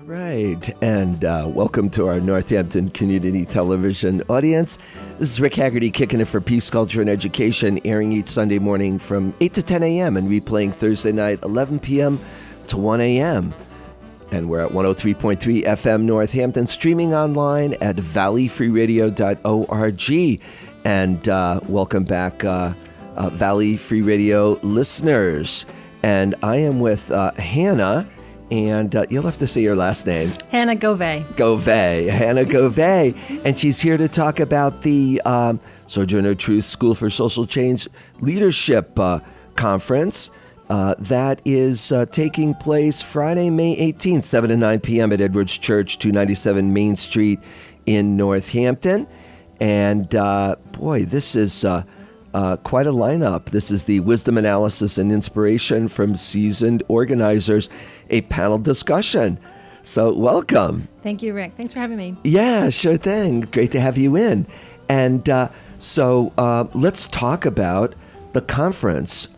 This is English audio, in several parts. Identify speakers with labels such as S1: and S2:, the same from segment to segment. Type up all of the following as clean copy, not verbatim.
S1: Right, and welcome to our Northampton Community Television audience. This is Rick Haggerty, Kickin It For Peace, Culture, and Education, airing each Sunday morning from 8 to 10 a.m. and replaying Thursday night, 11 p.m. to 1 a.m. And we're at 103.3 FM Northampton, streaming online at valleyfreeradio.org. And welcome back, Valley Free Radio listeners. And I am with Hannah. And you'll have to say your last name.
S2: Hannah Gyovai.
S1: Hannah Gyovai. And she's here to talk about the Sojourner Truth School for Social Change Leadership Conference that is taking place Friday, May 18th, 7 to 9 p.m. at Edwards Church, 297 Main Street in Northampton. And boy, this is quite a lineup. This is the Wisdom, Analysis, and Inspiration from Seasoned Organizers, a panel discussion. So welcome.
S2: Thank you, Rick. Thanks for having me.
S1: Yeah, sure thing. Great to have you in. And so let's talk about the conference.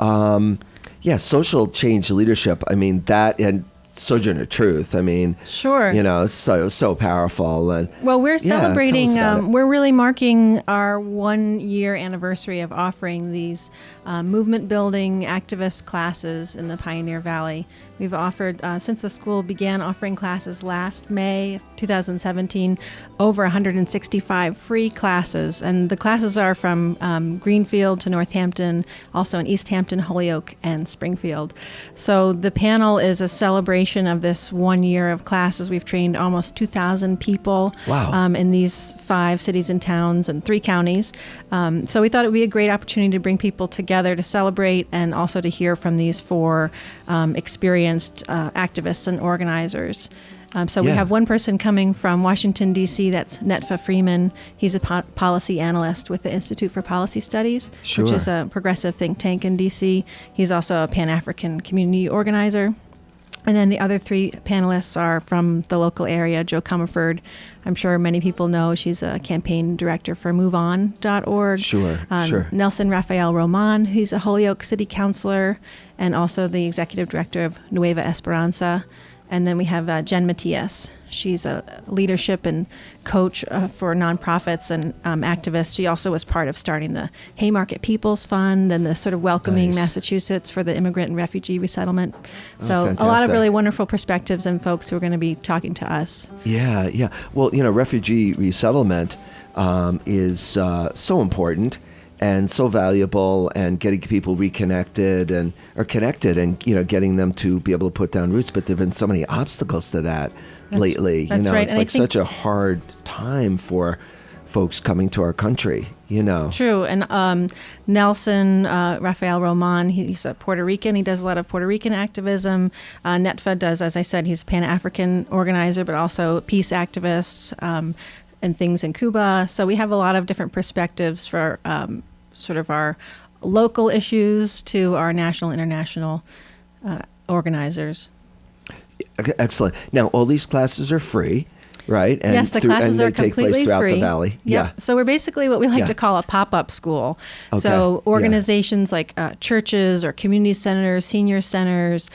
S1: Social change leadership. I mean, that and Sojourner Truth. I mean,
S2: sure.
S1: You know, so powerful. And
S2: well, we're celebrating.
S1: We're
S2: really marking our 1-year anniversary of offering these movement building activist classes in the Pioneer Valley. We've offered, since the school began offering classes last May 2017, over 165 free classes. And the classes are from Greenfield to Northampton, also in East Hampton, Holyoke, and Springfield. So the panel is a celebration of this 1 year of classes. We've trained almost 2,000 people.
S1: Wow.
S2: In these 5 cities and towns and 3 counties. So we thought it would be a great opportunity to bring people together to celebrate and also to hear from these 4 experienced activists and organizers. We have one person coming from Washington, D.C. That's Netfa Freeman. He's a policy analyst with the Institute for Policy Studies, which is a progressive think tank in D.C. He's also a Pan-African community organizer. And then the other 3 panelists are from the local area. Jo Comerford, I'm sure many people know. She's a campaign director for MoveOn.org.
S1: Sure.
S2: Nelson Rafael Roman, he's a Holyoke city councilor and also the executive director of Nueva Esperanza. And then we have Jen Matias. She's a leadership and coach for nonprofits and activists. She also was part of starting the Haymarket People's Fund and the sort of welcoming Massachusetts for the immigrant and refugee resettlement. So a lot of really wonderful perspectives and folks who are going to be talking to us.
S1: Yeah. Well, you know, refugee resettlement is so important and so valuable, and getting people reconnected and you know, getting them to be able to put down roots. But there've been so many obstacles to that lately.
S2: That's right.
S1: It's like such a hard time for folks coming to our country, you know.
S2: True. And Nelson Rafael Roman, he's a Puerto Rican. He does a lot of Puerto Rican activism. Netfa does, as I said, he's a Pan-African organizer, but also peace activists and things in Cuba. So we have a lot of different perspectives for sort of our local issues to our national, international organizers.
S1: Excellent. Now, all these classes are free, right? And
S2: yes, the classes are completely free.
S1: And they take place throughout the valley.
S2: Yep. Yeah. So we're basically what we like to call a pop-up school. Okay. So organizations like churches or community centers, senior centers,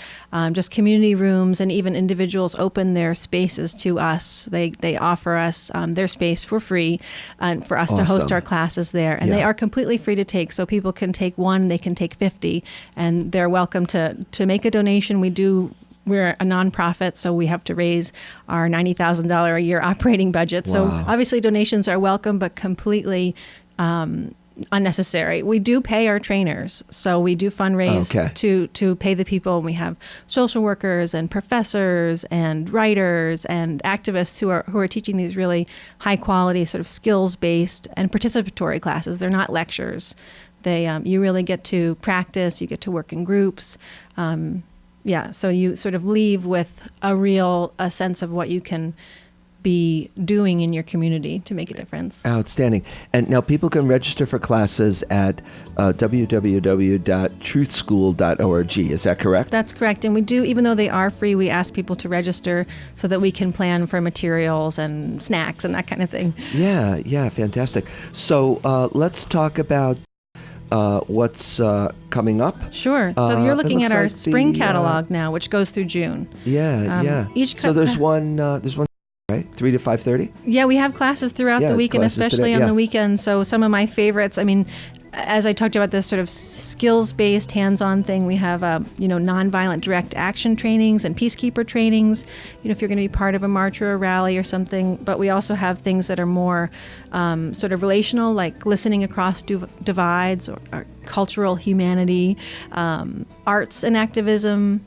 S2: just community rooms, and even individuals open their spaces to us. They offer us their space for free and for us to host our classes there. And they are completely free to take. So people can take 1, they can take 50, and they're welcome to make a donation. We're a nonprofit, so we have to raise our $90,000 a year operating budget. Wow. So obviously donations are welcome, but completely unnecessary. We do pay our trainers, so we do fundraise to pay the people. We have social workers and professors and writers and activists who are teaching these really high quality sort of skills based and participatory classes. They're not lectures. You really get to practice. You get to work in groups. So you sort of leave with a sense of what you can be doing in your community to make a difference.
S1: Outstanding. And now people can register for classes at www.truthschool.org. Is that correct?
S2: That's correct. And we do, even though they are free, we ask people to register so that we can plan for materials and snacks and that kind of thing.
S1: Yeah, fantastic. So let's talk about what's coming up?
S2: Sure. So you're
S1: It
S2: looking
S1: looks
S2: at our
S1: like
S2: spring
S1: the,
S2: catalog now, which goes through June.
S1: Yeah. So there's one, right? 3 to 5:30?
S2: Yeah, we have classes throughout the week, and
S1: classes
S2: especially
S1: today,
S2: on the weekend. So some of my favorites, I mean, as I talked about this sort of skills-based, hands-on thing, we have, nonviolent direct action trainings and peacekeeper trainings, if you're going to be part of a march or a rally or something. But we also have things that are more sort of relational, like listening across divides or cultural humanity, arts and activism.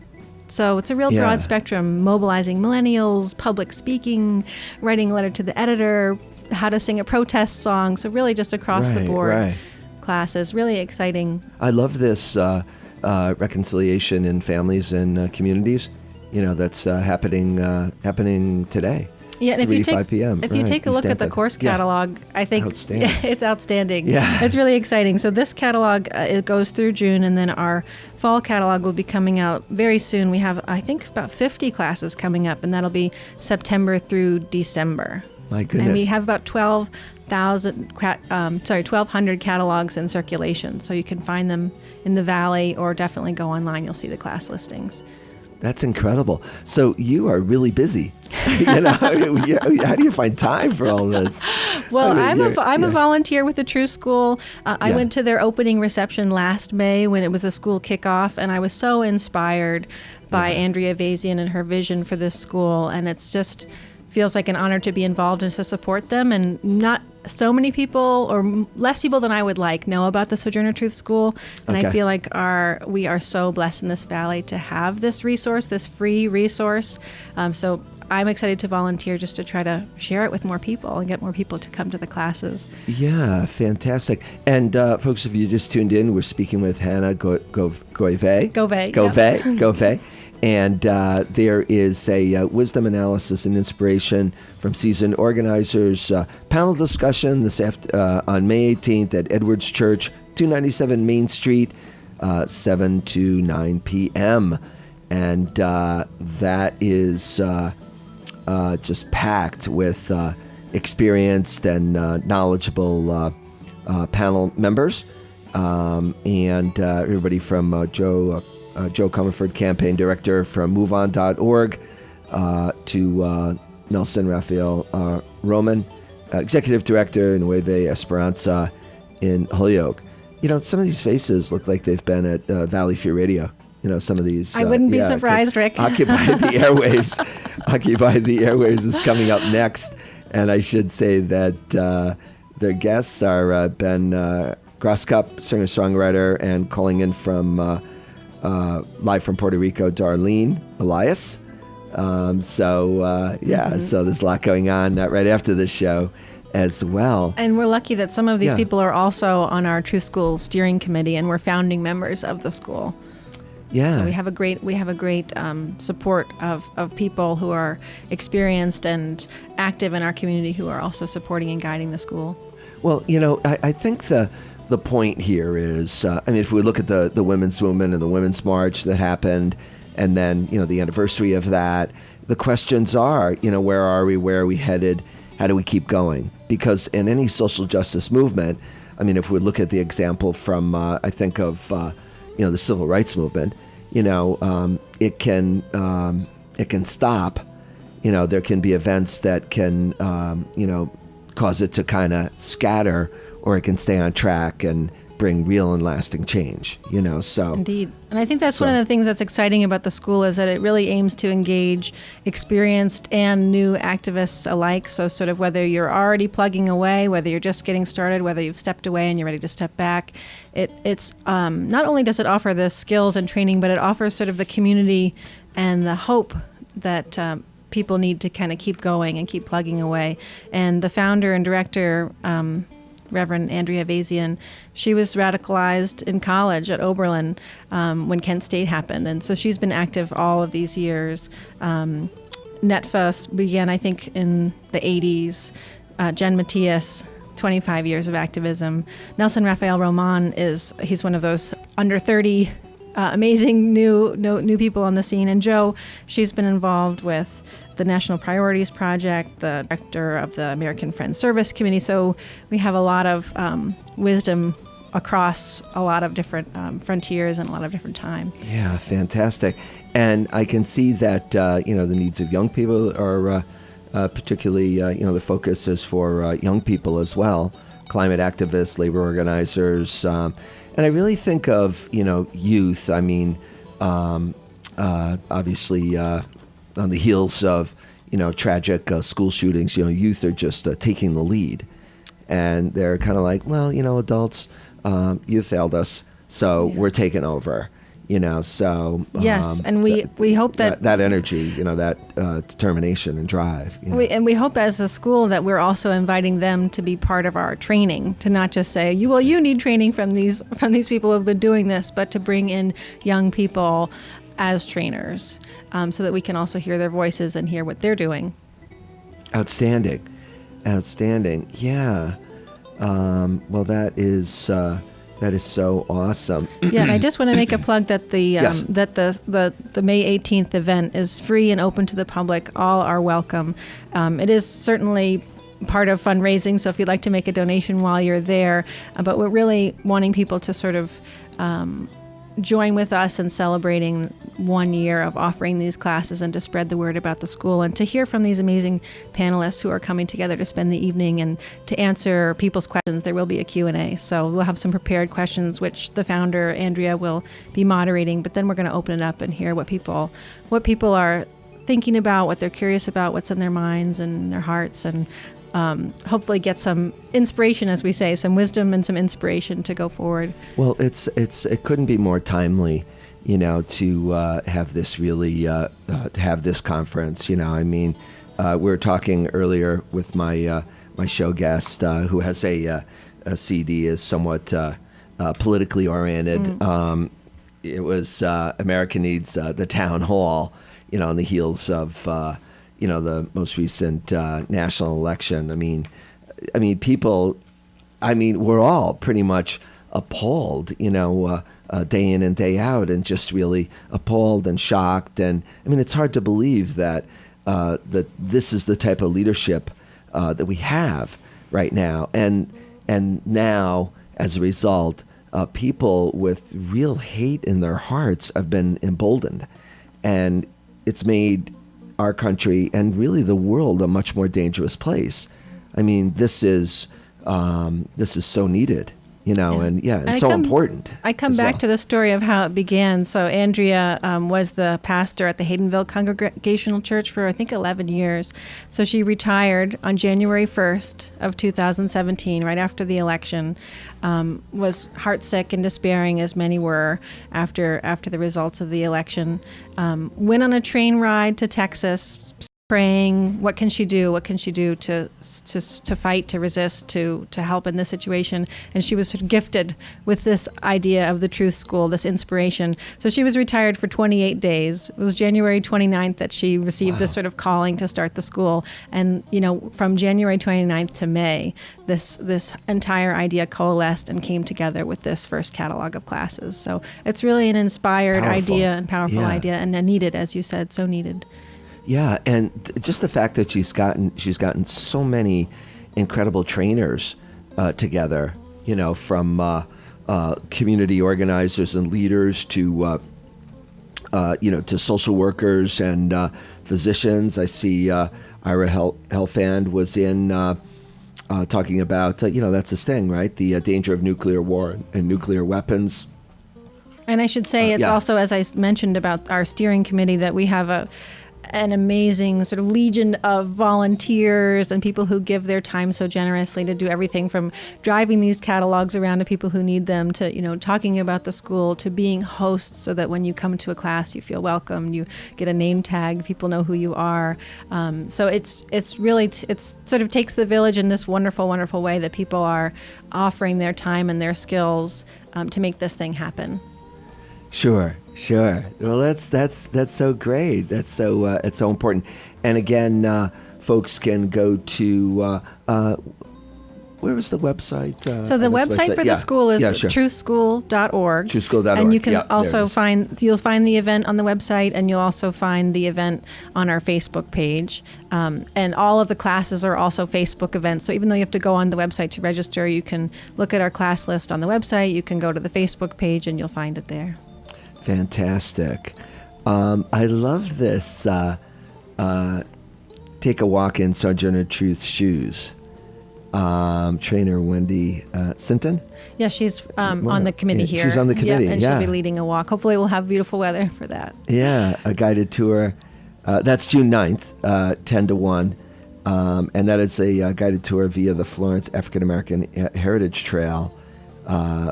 S2: So it's a real broad spectrum, mobilizing millennials, public speaking, writing a letter to the editor, how to sing a protest song. So really just across the board classes. Really exciting.
S1: I love this reconciliation in families and communities, that's happening today.
S2: Yeah, and
S1: 3 to 5 p.m.
S2: If you take a look at the course catalog, I think it's outstanding.
S1: Yeah.
S2: It's really exciting. So this catalog, it goes through June, and then our fall catalog will be coming out very soon. We have, I think, about 50 classes coming up, and that'll be September through December.
S1: My goodness.
S2: And we have about 1,200 catalogs in circulation. So you can find them in the Valley, or definitely go online. You'll see the class listings.
S1: That's incredible. So you are really busy. How do you find time for all this?
S2: Well, I'm a volunteer with the True School. I went to their opening reception last May when it was a school kickoff, and I was so inspired by Andrea Vazian and her vision for this school. And it's just feels like an honor to be involved and to support them. And not so many people, or less people than I would like, know about the Sojourner Truth School. And I feel like we are so blessed in this valley to have this resource, this free resource. So I'm excited to volunteer just to try to share it with more people and get more people to come to the classes. Yeah,
S1: fantastic. And folks, if you just tuned in, we're speaking with Hannah Gyovai. Gyovai. And there is a wisdom analysis and inspiration from seasoned organizers panel discussion on May 18th at Edwards Church, 297 Main Street, 7 to 9 p.m. And that is just packed with experienced and knowledgeable panel members. And everybody from Joe Comerford, campaign director from MoveOn.org, to Nelson Raphael Roman, executive director in Nueva Esperanza in Holyoke. Some of these faces look like they've been at Valley Free Radio. Some of these.
S2: I wouldn't be surprised, Rick.
S1: Occupy the Airwaves. Occupy the Airwaves is coming up next. And I should say that their guests are Ben Groscup, singer-songwriter, and calling in from live from Puerto Rico, Darlene Elias. So there's a lot going on right after the show as well. And
S2: we're lucky that some of these people are also on our Truth School steering committee, and we're founding members of the school.
S1: Yeah,
S2: so we have a great support of people who are experienced and active in our community who are also supporting and guiding the school.
S1: Well, I think the point here is, if we look at the women's movement and the women's march that happened, and then, the anniversary of that, the questions are, where are we? Where are we headed? How do we keep going? Because in any social justice movement, if we look at the example from, I think of, the civil rights movement, it can stop. There can be events that can, cause it to kind of scatter, or it can stay on track and bring real and lasting change, so.
S2: Indeed. And I think that's one of the things that's exciting about the school, is that it really aims to engage experienced and new activists alike. So sort of whether you're already plugging away, whether you're just getting started, whether you've stepped away and you're ready to step back, it's not only does it offer the skills and training, but it offers sort of the community and the hope that people need to kind of keep going and keep plugging away. And the founder and director, Reverend Andrea Vazian, she was radicalized in college at Oberlin when Kent State happened. And so she's been active all of these years. NETFA began, I think, in the 80s. Jen Matias, 25 years of activism. Nelson Raphael Roman he's one of those under 30 amazing new people on the scene. And Jo, she's been involved with the National Priorities Project, the director of the American Friends Service Committee. So we have a lot of wisdom across a lot of different frontiers and a lot of different time.
S1: Yeah, fantastic. And I can see that, the needs of young people are particularly, the focus is for young people as well, climate activists, labor organizers. And I really think of, youth. I mean, obviously, on the heels of, tragic school shootings, youth are just taking the lead. And they're kind of like, well, adults, you failed us, so we're taking over. So
S2: yes, and we hope that
S1: energy, that determination and drive.
S2: We hope as a school that we're also inviting them to be part of our training, to not just say, you need training from these people who have been doing this, but to bring in young people as trainers, so that we can also hear their voices and hear what they're doing. Outstanding.
S1: Yeah. Well, that is so awesome.
S2: Yeah, and I just want to make a plug that the
S1: Yes.
S2: that the May 18th event is free and open to the public. All are welcome. It is certainly part of fundraising, so if you'd like to make a donation while you're there, but we're really wanting people to sort of join with us in celebrating 1 year of offering these classes and to spread the word about the school and to hear from these amazing panelists who are coming together to spend the evening and to answer people's questions. There will be a Q&A. So we'll have some prepared questions, which the founder, Andrea, will be moderating, but then we're going to open it up and hear what people are thinking about, what they're curious about, what's in their minds and their hearts, and hopefully get some inspiration, as we say, some wisdom and some inspiration to go forward.
S1: Well, it couldn't be more timely, to have this really to have this conference. I mean, we were talking earlier with my my show guest who has a CD is somewhat politically oriented. It was America Needs the Town Hall, on the heels of the most recent national election. I mean, people, we're all pretty much appalled, day in and day out, and just really appalled and shocked. And it's hard to believe that that this is the type of leadership that we have right now. And now, as a result, people with real hate in their hearts have been emboldened, and it's made our country and really the world a much more dangerous place. This is so needed, and so important.
S2: I come back to the story of how it began. So Andrea was the pastor at the Haydenville Congregational Church for, I think, 11 years. So she retired on January 1st of 2017, right after the election, was heartsick and despairing, as many were after the results of the election. Went on a train ride to Texas, praying, what can she do? What can she do to fight, to resist, to help in this situation? And she was sort of gifted with this idea of the Truth School, this inspiration. So she was retired for 28 days. It was January 29th that she received this sort of calling to start the school. And, from January 29th to May, this entire idea coalesced and came together with this first catalog of classes. So it's really an inspired idea and powerful idea, and needed, as you said, so needed.
S1: Yeah, and just the fact that she's gotten so many incredible trainers together, from community organizers and leaders to to social workers and physicians. I see Ira Helfand was in talking about that's this thing, right? The danger of nuclear war and nuclear weapons.
S2: And I should say it's also, as I mentioned about our steering committee, that we have an amazing sort of legion of volunteers and people who give their time so generously to do everything from driving these catalogs around to people who need them, to talking about the school, to being hosts so that when you come to a class you feel welcome, you get a name tag, people know who you are. So it's really it's sort of takes the village in this wonderful way that people are offering their time and their skills to make this thing happen.
S1: Sure. Well, that's so great. That's so it's so important. And again, folks can go to where was the website?
S2: So the website for the school is
S1: sure.
S2: truthschool.org.
S1: Truthschool.org.
S2: And you can
S1: Yeah,
S2: also you'll find the event on the website, and you'll also find the event on our Facebook page. And all of the classes are also Facebook events. So even though you have to go on the website to register, you can look at our class list on the website. You can go to the Facebook page, and you'll find it there.
S1: Fantastic. I love this. Take a walk in Sojourner Truth's shoes. Trainer Wendy Sinton.
S2: Yeah, she's on the committee here.
S1: She's on the committee,
S2: and she'll be leading a walk. Hopefully we'll have beautiful weather for that.
S1: Yeah, a guided tour. That's June 9th, 10 to 1. And that is a guided tour via the Florence African American Heritage Trail,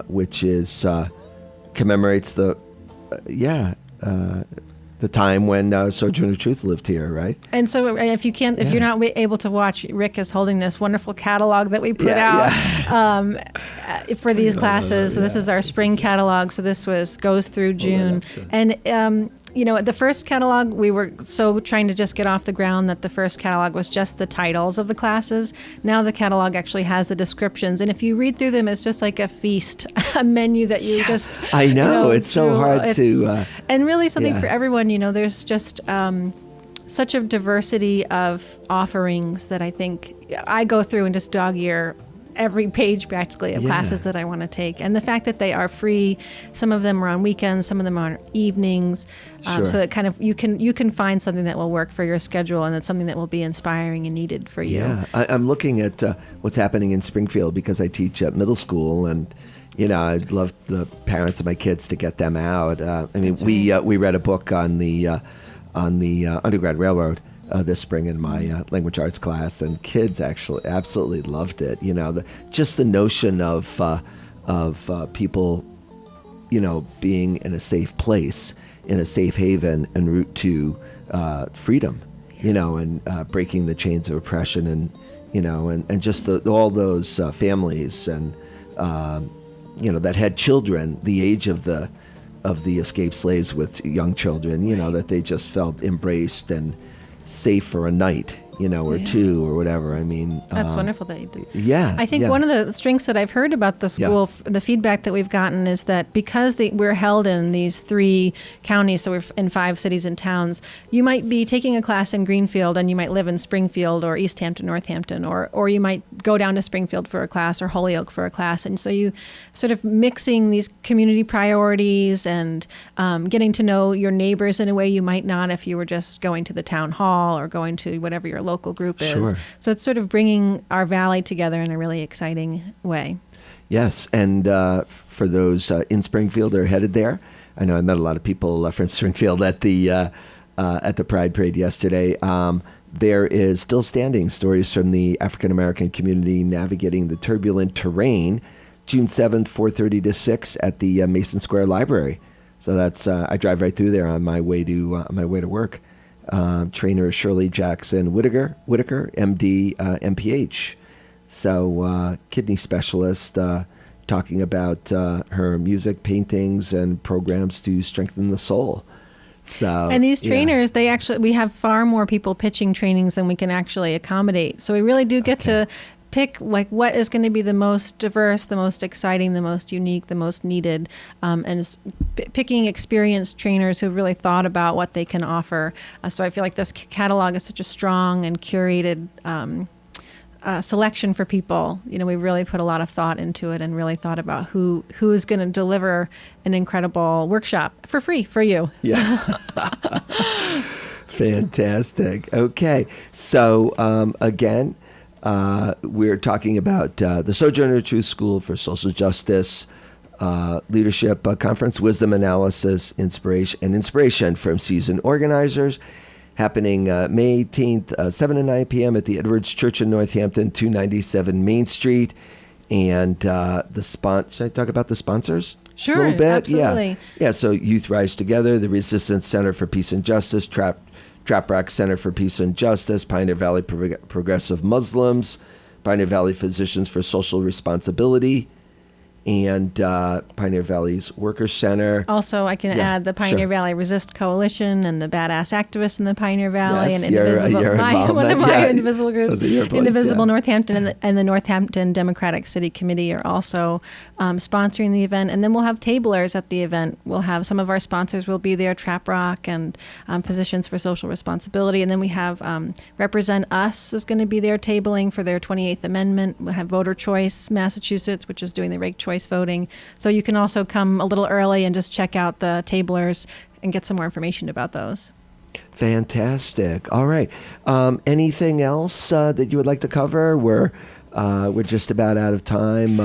S1: which is commemorates the time when Sojourner Truth lived here, right?
S2: And so if you're not able to watch, Rick is holding this wonderful catalog that we put out for these classes. So this is our spring catalog. So this goes through June. And the first catalog, we were so trying to just get off the ground that the first catalog was just the titles of the classes. Now the catalog actually has the descriptions. And if you read through them, it's just like a feast, a menu that you just...
S1: I know. It's so hard to...
S2: and really something for everyone. There's just such a diversity of offerings that I think I go through and just dog ear every page practically of classes that I want to take. And the fact that they are free, some of them are on weekends, some of them are on evenings, so that kind of you can find something that will work for your schedule, and it's something that will be inspiring and needed for you.
S1: Yeah, I'm looking at what's happening in Springfield because I teach at middle school, and I'd love the parents of my kids to get them out. We read a book on the Underground Railroad this spring in my language arts class, and kids actually absolutely loved it. Just the notion of people, being in a safe place, in a safe haven, en route to freedom, and breaking the chains of oppression, and just all those families and that had children the age of the escaped slaves with young children, that they just felt embraced and safe for a night, or two or whatever.
S2: That's wonderful that you did.
S1: Yeah.
S2: I think one of the strengths that I've heard about the school, the feedback that we've gotten is that because we're held in these 3 counties, so we're in 5 cities and towns, you might be taking a class in Greenfield and you might live in Springfield or East Hampton, Northampton, or you might go down to Springfield for a class or Holyoke for a class. And so you sort of mixing these community priorities and getting to know your neighbors in a way you might not if you were just going to the town hall or going to whatever your local group is.
S1: Sure.
S2: So it's sort of bringing our valley together in a really exciting way.
S1: Yes, and for those in Springfield or headed there, I know I met a lot of people from Springfield at the Pride Parade yesterday. There is still standing stories from the African American community navigating the turbulent terrain, June 7th, 4:30 to 6 at the Mason Square Library. So that's I drive right through there on my way to work. Trainer Shirley Jackson Whitaker, MD, MPH. So kidney specialist, talking about her music, paintings, and programs to strengthen the soul. So,
S2: and these trainers, we have far more people pitching trainings than we can actually accommodate. So we really do get to pick what is going to be the most diverse, the most exciting, the most unique, the most needed, and picking experienced trainers who've really thought about what they can offer. So I feel like this catalog is such a strong and curated selection for people. We really put a lot of thought into it and really thought about who is going to deliver an incredible workshop for free for you.
S1: Yeah. Fantastic. Okay. So again, we're talking about the Sojourner Truth School for Social Justice Leadership Conference, Wisdom Analysis, Inspiration from Seasoned Organizers, happening May 18th, 7 to 9 p.m. at the Edwards Church in Northampton, 297 Main Street. And should I talk about the sponsors?
S2: Sure,
S1: a little bit?
S2: absolutely.
S1: Yeah, so Youth Rise Together, the Resistance Center for Peace and Justice, Trap Rock Center for Peace and Justice, Pioneer Valley Progressive Muslims, Pioneer Valley Physicians for Social Responsibility, and Pioneer Valley's Workers Center.
S2: Also, I can add the Pioneer Valley Resist Coalition and the badass activists in the Pioneer Valley, and one of my invisible groups, Indivisible Northampton, and the Northampton Democratic City Committee are also sponsoring the event. And then we'll have tablers at the event. We'll have some of our sponsors will be there, Trap Rock and Physicians for Social Responsibility. And then we have Represent Us is going to be there tabling for their 28th Amendment. We'll have Voter Choice Massachusetts, which is doing the ranked choice voting. So you can also come a little early and just check out the tablers and get some more information about those.
S1: Fantastic. All right. Anything else that you would like to cover? We're just about out of time.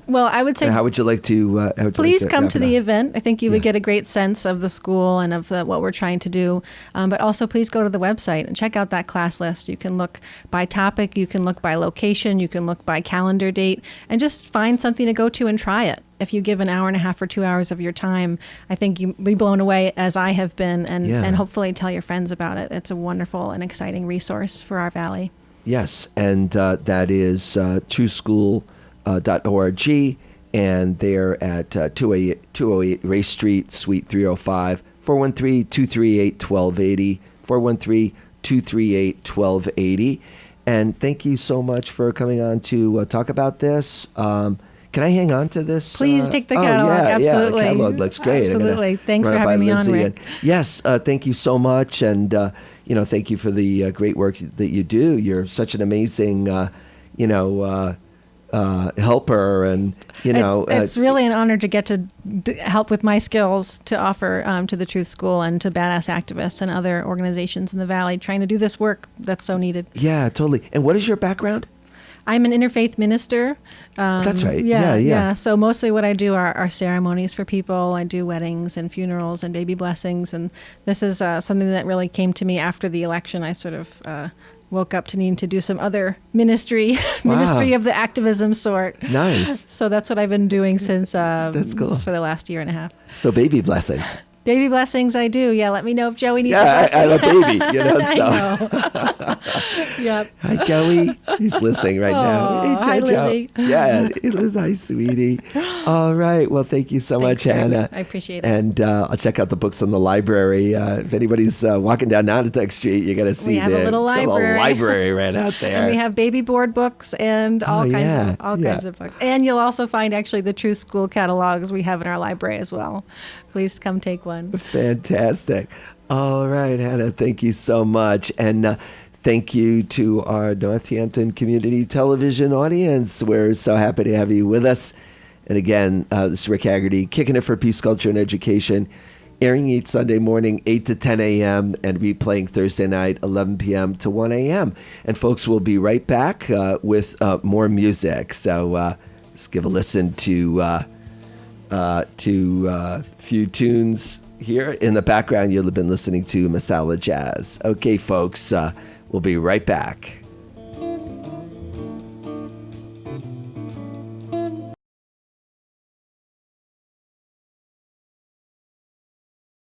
S2: Well, I would say,
S1: how would you like to?
S2: Please come to the event. I think you would get a great sense of the school and of what we're trying to do. But also, please go to the website and check out that class list. You can look by topic, you can look by location, you can look by calendar date, and just find something to go to and try it. If you give an hour and a half or 2 hours of your time, I think you'll be blown away, as I have been, and hopefully tell your friends about it. It's a wonderful and exciting resource for our valley.
S1: Yes, and that is trueschool.org, and they're at 208 Race Street, Suite 305, 413-238-1280, 413-238-1280. And thank you so much for coming on to talk about this. Can I hang on to this?
S2: Please take the catalog. Absolutely.
S1: Yeah, the catalog looks great.
S2: Absolutely. Thanks for having me on, Rick.
S1: Yes, thank you so much, and thank you for the great work that you do. You're such an amazing, helper, and
S2: it's really an honor to get to help with my skills to offer to the Truth School and to badass activists and other organizations in the Valley trying to do this work that's so needed.
S1: Yeah, totally. And what is your background?
S2: I'm an interfaith minister.
S1: That's right. Yeah.
S2: So mostly what I do are ceremonies for people. I do weddings and funerals and baby blessings. And this is something that really came to me after the election. I sort of woke up to needing to do some other ministry of the activism sort.
S1: Nice.
S2: So that's what I've been doing since
S1: that's cool.
S2: For the last year and a half.
S1: So baby blessings.
S2: Baby blessings, I do. Yeah, let me know if Joey needs
S1: a
S2: blessing.
S1: I'm a baby, so.
S2: Yep.
S1: Hi, Joey. He's listening right now.
S2: Hey, Lizzie.
S1: Yeah, Liz, hi, sweetie. All right. Well, thank you so much, Hannah.
S2: I appreciate it.
S1: And I'll check out the books in the library. If anybody's walking down Nantucket Street, you're going to see
S2: a little
S1: library right out there.
S2: And we have baby board books and all kinds of books. And you'll also find actually the Truth School catalogs we have in our library as well. Please come take one.
S1: Fantastic. All right, Hannah, thank you so much. And thank you to our Northampton Community Television audience. We're so happy to have you with us. And again, this is Rick Haggerty, Kickin It For Peace, Culture, and Education, airing each Sunday morning, 8 to 10 a.m., and replaying Thursday night, 11 p.m. to 1 a.m. And folks, we'll be right back with more music. So let's give a listen to a few tunes here. In the background, you'll have been listening to Masala Jazz. Okay, folks, we'll be right back.